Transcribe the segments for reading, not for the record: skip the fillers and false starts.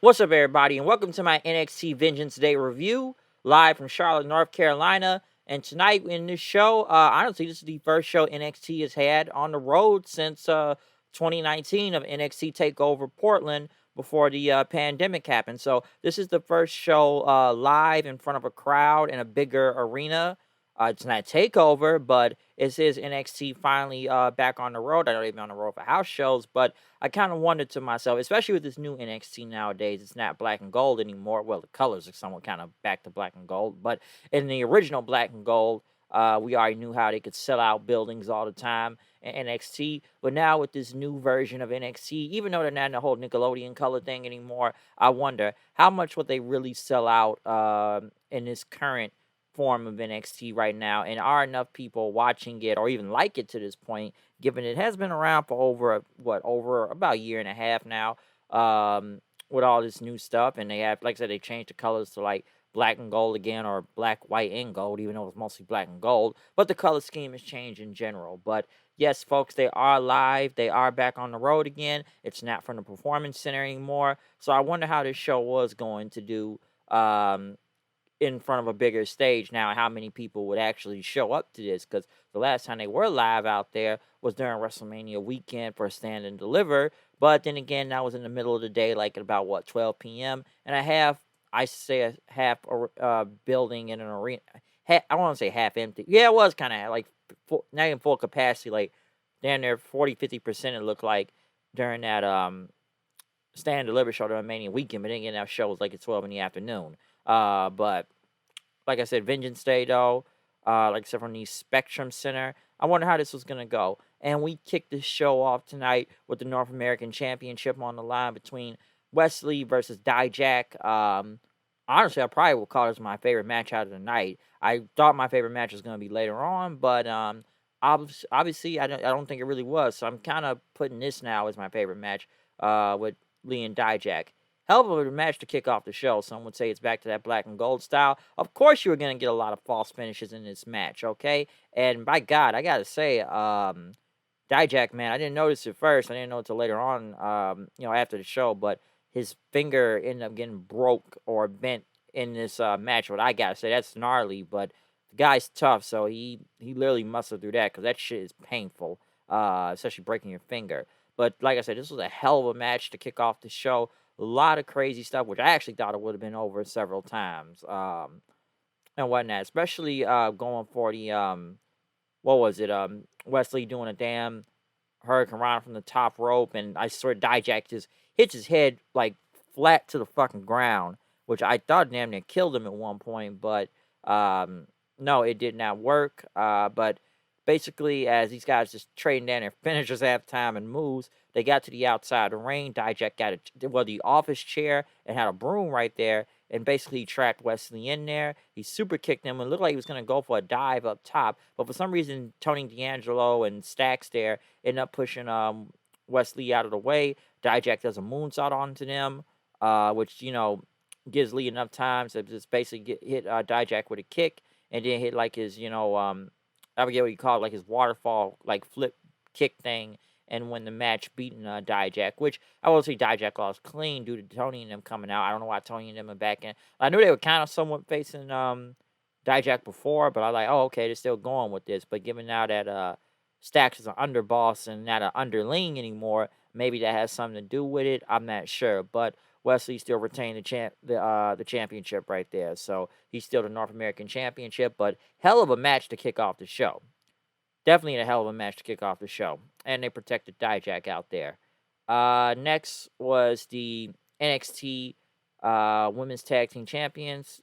What's up, everybody, and welcome to my NXT Vengeance Day review, live from Charlotte, North Carolina. And tonight in this show, honestly, this is the first show NXT has had on the road since 2019 of NXT Takeover Portland before the pandemic happened. So this is the first show live in front of a crowd in a bigger arena. It's not Takeover, but it is NXT finally back on the road. I know they've been on the road for house shows, but I kind of wondered to myself, especially with this new NXT nowadays, it's not black and gold anymore. Well, the colors are somewhat kind of back to black and gold, but in the original black and gold, we already knew how they could sell out buildings all the time in NXT. But now with this new version of NXT, even though they're not in the whole Nickelodeon color thing anymore, I wonder how much would they really sell out in this current form of NXT right now, and are enough people watching it or even like it to this point, given it has been around for over about a year and a half now, with all this new stuff. And they have, like I said, they changed the colors to like black and gold again, or black, white, and gold, even though it's mostly black and gold, but the color scheme has changed in general. But yes, folks, they are live, they are back on the road again. It's not from the Performance Center anymore, so I wonder how this show was going to do in front of a bigger stage now, and how many people would actually show up to this, because the last time they were live out there was during WrestleMania weekend for Stand and Deliver. But then again, that was in the middle of the day, like at about 12 p.m. and I say a half building in an arena. I want to say half empty. Yeah, it was kind of like not even full capacity, like down there 40-50%. It looked like during that Stand and Deliver show during Mania weekend. But then again, that show was like at 12 in the afternoon. But like I said, Vengeance Day, though, like I said, from the Spectrum Center, I wonder how this was going to go. And we kicked this show off tonight with the North American Championship on the line between Wesley versus Dijak. Honestly, I probably would call this my favorite match out of the night. I thought my favorite match was going to be later on, but obviously, I don't think it really was. So I'm kind of putting this now as my favorite match with Lee and Dijak. Hell of a match to kick off the show. Some would say it's back to that black and gold style. Of course, you were going to get a lot of false finishes in this match, okay? And by God, I got to say, Dijak, man, I didn't notice it first. I didn't know it until later on, after the show. But his finger ended up getting broke or bent in this match. What I got to say, that's gnarly. But the guy's tough, so he literally muscled through that, because that shit is painful, especially breaking your finger. But like I said, this was a hell of a match to kick off the show. A lot of crazy stuff, which I actually thought it would have been over several times, and whatnot. Especially going for the what was it? Wesley doing a damn Hurricane Rana from the top rope, and I swear Dijak just hits his head like flat to the fucking ground, which I thought damn near killed him at one point, but no, it did not work. But basically, as these guys just trading down their finishers half time and moves, they got to the outside of the ring. Dijak got the office chair and had a broom right there, and basically trapped Wesley in there. He super kicked him and looked like he was going to go for a dive up top, but for some reason, Tony D'Angelo and Stacks there end up pushing Wesley out of the way. Dijak does a moonsault onto them, which, gives Lee enough time to just basically hit Dijak with a kick, and then hit like his, I forget what you call it, like his waterfall, like flip kick thing, and win the match, beating Dijak, which I will say Dijak lost clean due to Tony and them coming out. I don't know why Tony and them are back in. I knew they were kind of somewhat facing Dijak before, but I was like, oh, okay, they're still going with this. But given now that Stacks is an underboss and not an underling anymore, maybe that has something to do with it. I'm not sure, but Wesley still retained the championship right there, so he's still the North American Championship. But hell of a match to kick off the show. Definitely a hell of a match to kick off the show, and they protected Dijak out there. Next was the NXT Women's Tag Team Champions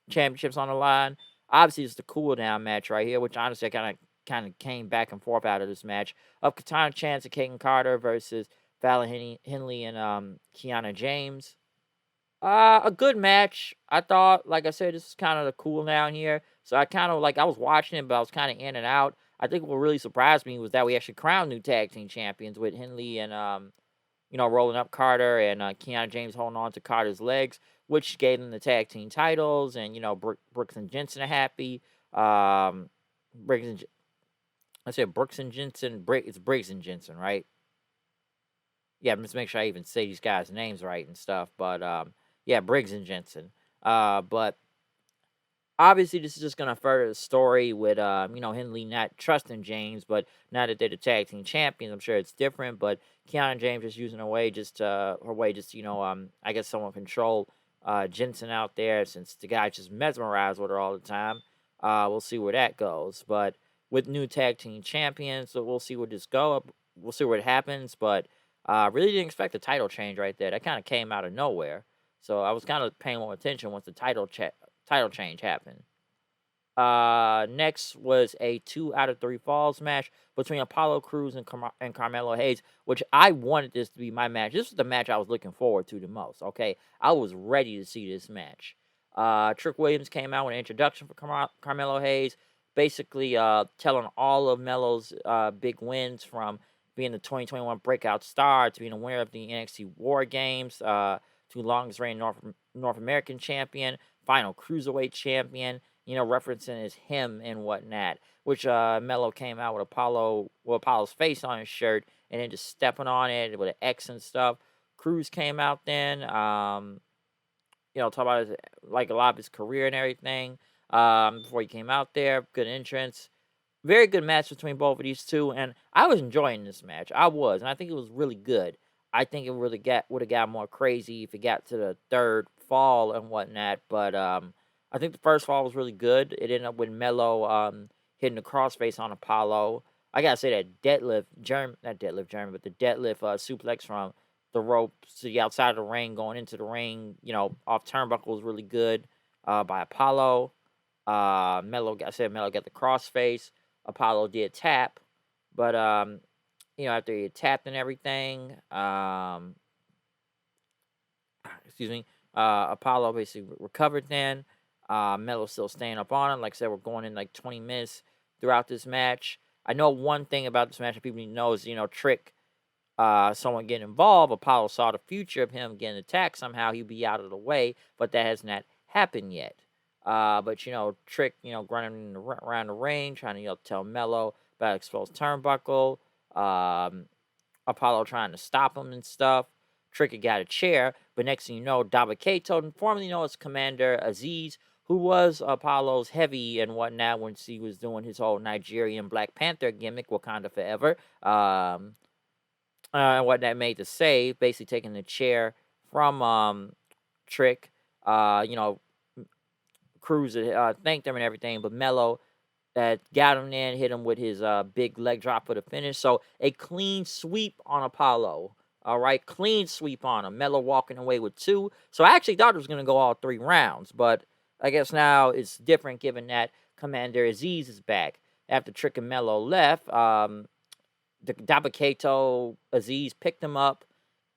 championships on the line. Obviously, it's the cool down match right here, which honestly I kind of came back and forth out of this match of Katana Chance and Kaden Carter versus Fallon Henley and Kiana James. A good match. I thought, like I said, this is kind of the cool down here. So I kind of I was watching it, but I was kind of in and out. I think what really surprised me was that we actually crowned new tag team champions with Henley and rolling up Carter, and Kiana James holding on to Carter's legs, which gave them the tag team titles. And Brooks and Jensen are happy. Briggs and I said Brooks and Jensen. It's Briggs and Jensen, right? yeah, just make sure I even say these guys' names right and stuff. But yeah, Briggs and Jensen. But obviously this is just gonna further the story with Henley not trusting James, but now that they're the tag team champions, I'm sure it's different. But Kiana James just using her way just I guess someone control Jensen out there, since the guy just mesmerized with her all the time. We'll see where that goes. But with new tag team champions, so we'll see where this go. We'll see what happens. But really didn't expect a title change right there. That kind of came out of nowhere. So I was kind of paying more attention once the title change happened. Next was a 2 out of 3 falls match between Apollo Crews and Carmelo Hayes, which I wanted this to be my match. This was the match I was looking forward to the most. Okay, I was ready to see this match. Trick Williams came out with an introduction for Carmelo Hayes, basically telling all of Melo's big wins, from being the 2021 breakout star to being a winner of the NXT War Games, to longest reigning North American champion, final cruiserweight champion, referencing him and whatnot. Which Melo came out with Apollo's face on his shirt, and then just stepping on it with an X and stuff. Cruz came out then, talk about like a lot of his career and everything. Before he came out there, good entrance. Very good match between both of these two, and I was enjoying this match. I was, and I think it was really good. I think it really would have got more crazy if it got to the third fall and whatnot. But I think the first fall was really good. It ended up with Melo hitting the crossface on Apollo. I gotta say that not deadlift German, but the deadlift suplex from the ropes to the outside of the ring, going into the ring, off turnbuckle, was really good by Apollo. Melo got the crossface. Apollo did tap, but after he had tapped and everything, excuse me, Apollo basically recovered then. Melo still staying up on him. Like I said, we're going in like 20 minutes throughout this match. I know one thing about this match that people need to know is, Trick, someone getting involved. Apollo saw the future of him getting attacked. Somehow he'd be out of the way, but that has not happened yet. But Trick, running around the ring, trying to tell Melo about exposed turnbuckle. Apollo trying to stop him and stuff. Trick had got a chair, but next thing you know, Daba Kato, formerly known as Commander Aziz, who was Apollo's heavy and whatnot when he was doing his whole Nigerian Black Panther gimmick, Wakanda Forever, and what that made the save, basically taking the chair from Trick. Cruz thanked him and everything, but Melo that got him in, hit him with his big leg drop for the finish. So a clean sweep on Apollo. All right, clean sweep on him. Melo walking away with 2. So I actually thought it was going to go all 3 rounds, but I guess now it's different given that Commander Aziz is back. After Trick and Melo left, the Daba Kato Aziz picked him up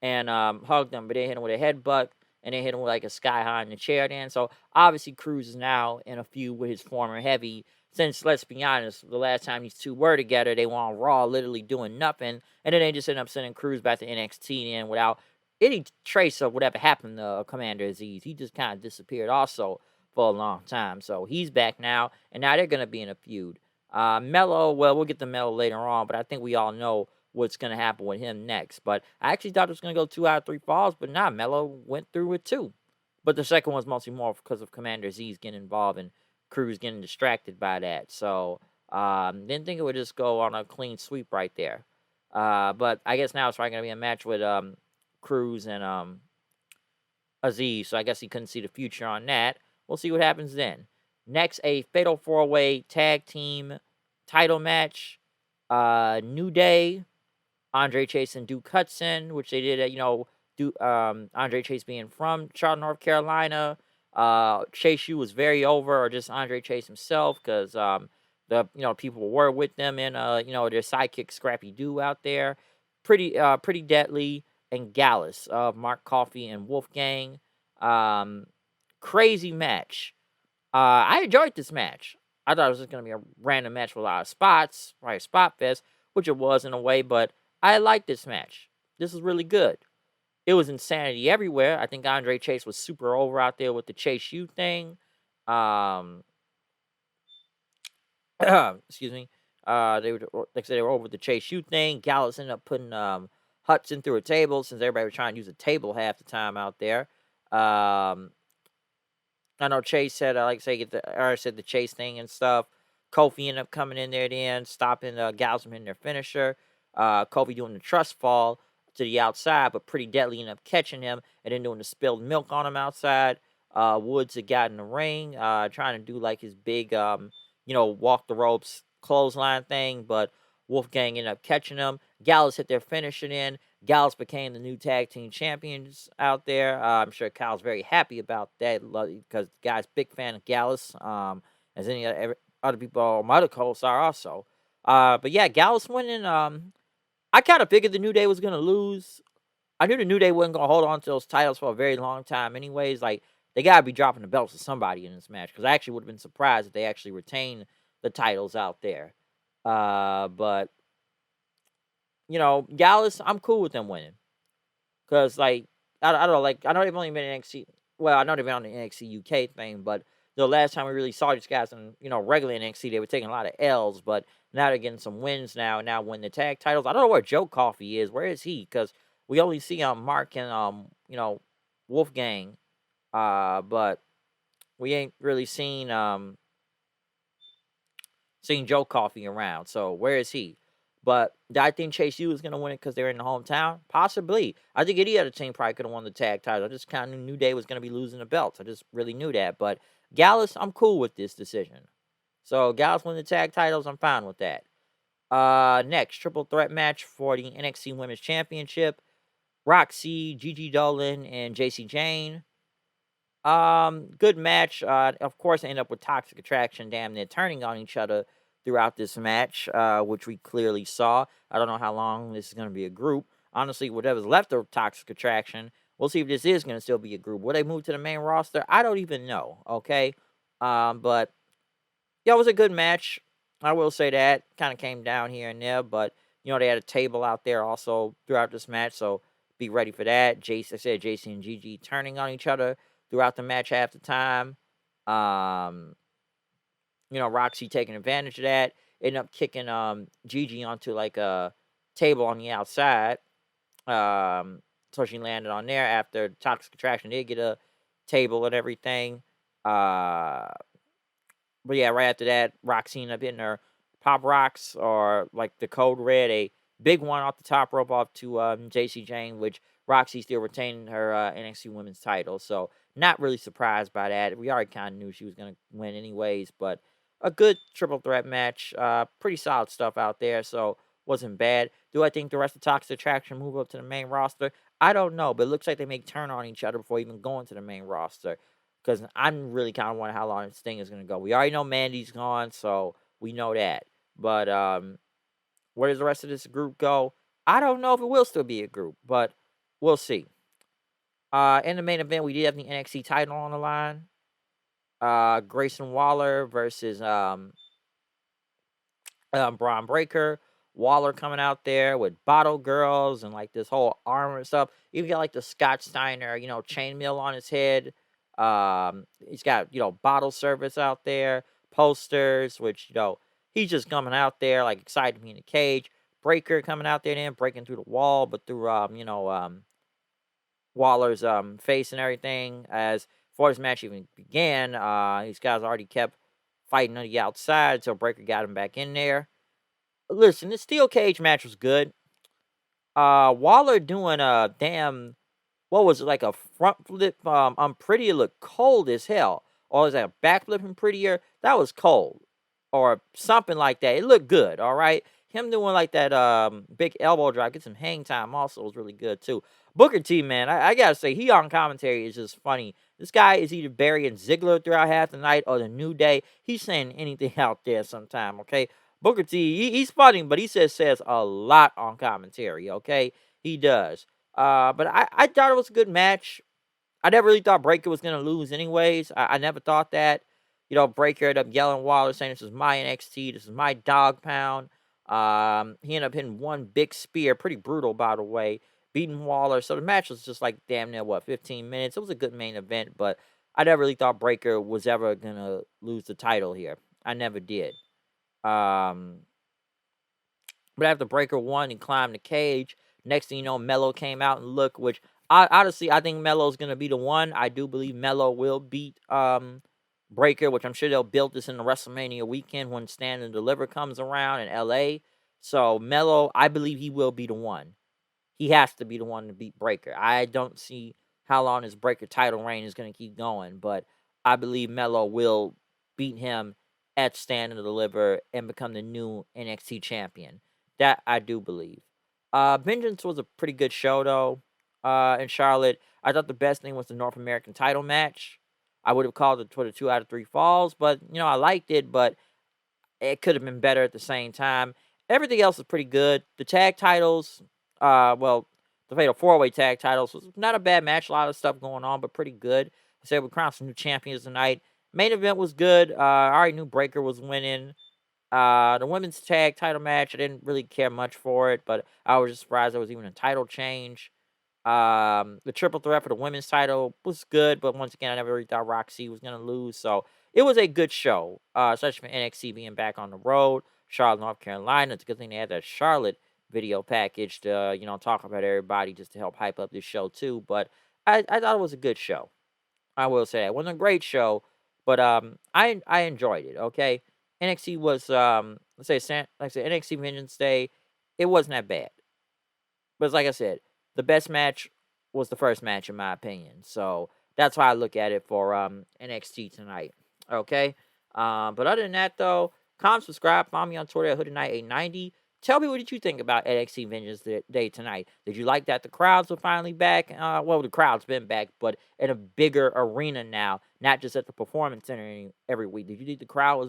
and hugged him, but they hit him with a headbutt, and they hit him with like a sky high in the chair then. So obviously Cruz is now in a feud with his former heavy. Since, let's be honest, the last time these two were together, they were on Raw literally doing nothing. And then they just ended up sending Cruz back to NXT and without any trace of whatever happened to Commander Aziz. He just kind of disappeared also for a long time. So he's back now, and now they're going to be in a feud. Melo, well, we'll get to Melo later on, but I think we all know what's going to happen with him next. But I actually thought it was going to go 2 out of 3 falls, but nah, Melo went through with 2. But the second one's mostly more because of Commander Z's getting involved and Cruz getting distracted by that. So didn't think it would just go on a clean sweep right there. But I guess now it's probably going to be a match with Cruz and Aziz. So I guess he couldn't see the future on that. We'll see what happens then. Next, a Fatal 4-Way Tag Team title match. New Day, Andre Chase and Duke Hudson, which they did at, Andre Chase being from Charlotte, North Carolina. Chase U was very over, or just Andre Chase himself, because the people were with them and their sidekick Scrappy Doo out there. Pretty Deadly and Gallus of Mark Coffey and Wolfgang. Crazy match. I enjoyed this match. I thought it was just going to be a random match with a lot of spots, right? Spot fest, which it was in a way, but I liked this match. This was really good. It was insanity everywhere. I think Andre Chase was super over out there with the Chase U thing. Excuse me. They were, like I said, they were over with the Chase U thing. Gallus ended up putting Hudson through a table since everybody was trying to use a table half the time out there. Um, I know Chase said, like I say, said the Chase thing and stuff. Kofi ended up coming in there at the end, stopping Gallows from hitting their finisher. Kofi doing the trust fall to the outside, but Pretty Deadly ended up catching him and then doing the spilled milk on him outside. Woods had got in the ring, trying to do like his big, walk the ropes clothesline thing, but Wolfgang ended up catching him. Gallows hit their finisher in. Gallus became the new tag team champions out there. I'm sure Kyle's very happy about that because the guy's big fan of Gallus, as any other people on my other coasts are also. But yeah, Gallus winning. I kind of figured the New Day was gonna lose. I knew the New Day wasn't gonna hold on to those titles for a very long time. Anyways, like they gotta be dropping the belts to somebody in this match because I actually would have been surprised if they actually retained the titles out there. But Gallus, I'm cool with them winning. Because, like, I don't know, like, I know they've only been in NXT. Well, I know they've been on the NXT UK thing, but the last time we really saw these guys in, regular NXT, they were taking a lot of L's, but now they're getting some wins now, and now win the tag titles. I don't know where Joe Coffey is. Where is he? Because we only see Mark and, Wolfgang, but we ain't really seen Joe Coffey around. So where is he? But do I think Chase U is going to win it because they're in the hometown? Possibly. I think any other team probably could have won the tag title. I just kind of knew New Day was going to be losing the belts. I just really knew that. But Gallus, I'm cool with this decision. So Gallus win the tag titles. I'm fine with that. Next, triple threat match for the NXT Women's Championship. Roxy, Gigi Dolan, and JC Jane. Good match. Of course, they end up with Toxic Attraction damn near turning on each other throughout this match, which we clearly saw. I don't know how long this is going to be a group. Honestly, whatever's left of Toxic Attraction, we'll see if this is going to still be a group. Will they move to the main roster? I don't even know, okay? But, yeah, it was a good match. I will say that. Kind of came down here and there, but, they had a table out there also throughout this match, so be ready for that. JC and Gigi turning on each other throughout the match half the time. Roxy taking advantage of that. Ended up kicking Gigi onto like a table on the outside. So she landed on there after Toxic Attraction did get a table and everything. But yeah, right after that, Roxy ended up hitting her pop rocks or like the code red, a big one off the top rope off to JC Jane, which Roxy still retaining her NXT Women's title. So not really surprised by that. We already kind of knew she was going to win anyways, but a good triple threat match. Pretty solid stuff out there, so wasn't bad. Do I think the rest of Toxic Attraction move up to the main roster? I don't know, but it looks like they may turn on each other before even going to the main roster. Because I'm really kind of wondering how long this thing is going to go. We already know Mandy's gone, so we know that. But where does the rest of this group go? I don't know if it will still be a group, but we'll see. In the main event, we did have the NXT title on the line. Grayson Waller versus Bron Breakker. Waller coming out there with bottle girls and like this whole armor and stuff. Even got like the Scott Steiner, chainmail on his head. He's got, bottle service out there, posters, which, he's just coming out there like excited to be in the cage. Breaker coming out there then breaking through the wall, but through Waller's face and everything. As before this match even began, these guys already kept fighting on the outside, so Breaker got him back in there. Listen, the steel cage match was good. Waller doing a damn, what was it, like a front flip I'm Pretty? It looked cold as hell. Or was that a back flip and Prettier? That was cold. Or something like that. It looked good, all right? Him doing like that big elbow drop, get some hang time also was really good too. Booker T, man, I gotta say, he on commentary is just funny. This guy is either burying Ziggler throughout half the night or the New Day. He's saying anything out there sometime, okay? Booker T, he's funny, but he says a lot on commentary, okay? He does. But I thought it was a good match. I never really thought Breaker was going to lose anyways. I never thought that. Breaker ended up yelling Waller, saying, "This is my NXT. This is my dog pound." He ended up hitting one big spear. Pretty brutal, by the way. Beating Waller. So the match was just like damn near, 15 minutes. It was a good main event, but I never really thought Breaker was ever going to lose the title here. I never did. But after Breaker won and climbed the cage, Next thing you know, Melo came out and looked, which honestly, I think Melo's going to be the one. I do believe Melo will beat Breaker, which I'm sure they'll build this in the WrestleMania weekend when Stand and Deliver comes around in LA. So Melo, I believe he will be the one. He has to be the one to beat Breaker. I don't see how long his Breaker title reign is going to keep going, but I believe Melo will beat him at Stand and Deliver and become the new NXT champion. That I do believe. Vengeance was a pretty good show though. In Charlotte, I thought the best thing was the North American title match. I would have called it for the 2 out of 3 falls, but I liked it, but it could have been better at the same time. Everything else is pretty good. The tag titles, the Fatal 4-Way tag titles was not a bad match. A lot of stuff going on, but pretty good. I said we crowned some new champions tonight. Main event was good. I already knew Breaker was winning. The women's tag title match, I didn't really care much for it, but I was just surprised there was even a title change. The triple threat for the women's title was good, but once again, I never really thought Roxy was going to lose. So it was a good show, especially for NXT being back on the road. Charlotte, North Carolina. It's a good thing they had that Charlotte video package to, talk about everybody just to help hype up this show too. But I thought it was a good show. I will say that. It wasn't a great show, but I enjoyed it. Okay, NXT was NXT Vengeance Day. It wasn't that bad. But like I said, the best match was the first match in my opinion. So that's why I look at it for NXT tonight. Okay. But other than that though, comment, subscribe, follow me on Twitter at HoodedKnight890. Tell me what did you think about NXT Vengeance Day tonight. Did you like that the crowds were finally back? The crowd's been back, but in a bigger arena now, not just at the Performance Center every week. Did you think the crowd was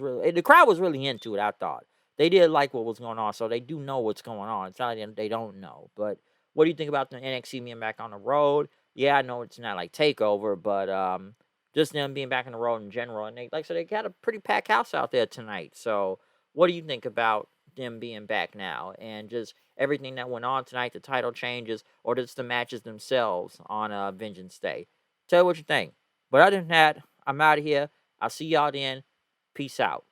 really into it? I thought they did like what was going on, so they do know what's going on. It's not like they don't know. But what do you think about the NXT being back on the road? Yeah, I know it's not like Takeover, but just them being back on the road in general. And they, like I said, they got a pretty packed house out there tonight. So what do you think about them being back now and just everything that went on tonight, the title changes, or just the matches themselves on Vengeance Day? Tell me what you think. But other than that, I'm out of here. I'll see y'all then. Peace out.